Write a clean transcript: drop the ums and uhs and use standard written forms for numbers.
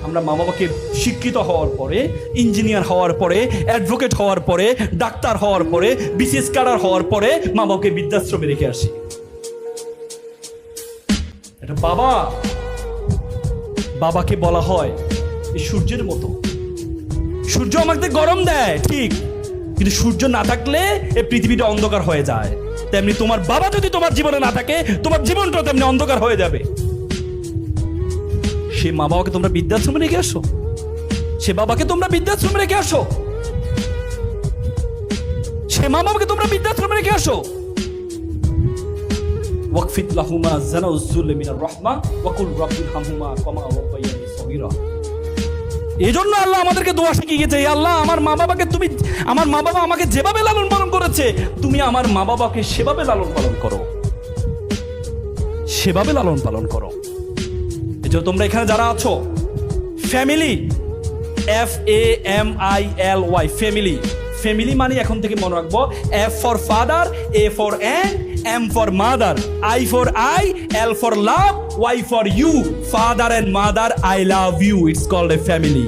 আমরা মা বাবাকে শিক্ষিত হওয়ার পরে, ইঞ্জিনিয়ার হওয়ার পরে, অ্যাডভোকেট হওয়ার পরে, ডাক্তার হওয়ার পরে, বিসিএস ক্যাডার হওয়ার পরে মা বাবাকে বৃদ্ধাশ্রমে রেখে আসি। এটা বাবাকে বলা হয় এই সূর্যের মতো। সূর্য আমাদের গরম দেয় ঠিক, কিন্তু সূর্য না থাকলে এই পৃথিবীটা অন্ধকার হয়ে যায়। তেমনি তোমার বাবা যদি তোমার জীবনে না থাকে, তোমার জীবনটা তেমনি অন্ধকার হয়ে যাবে। সে মা বাবাকে তোমরা বৃদ্ধাশ্রমে রেখে আসো, সে বাবাকে তোমরা বৃদ্ধাশ্রমে রেখে আসো, সে মা বাবাকে তোমরা বৃদ্ধাশ্রমে রেখে আসো। ওয়াকফিত লাহুমা জানাউযুল মিনার রাহমা ওয়া কুল রাব্বিরহামহুমা কামা রাব্বায়ানি সগীরা। এজন্য আল্লাহ আমাদেরকে দোয়া শিখিয়ে গেছে, আল্লাহ আমার মা বাবাকে তুমি, আমার মা বাবা আমাকে যেভাবে লালন পালন করেছে, তুমি আমার মা বাবাকে সেভাবে লালন পালন করো, সেভাবে লালন পালন করো। এই যে তোমরা এখানে যারা আছো, ফ্যামিলি, FAMILY, ফ্যামিলি। ফ্যামিলি মানে এখন থেকে মনে রাখবো, F for father, A for and, M for mother, I for I, L for love, Y for you. Father and mother, I love you, it's called a family.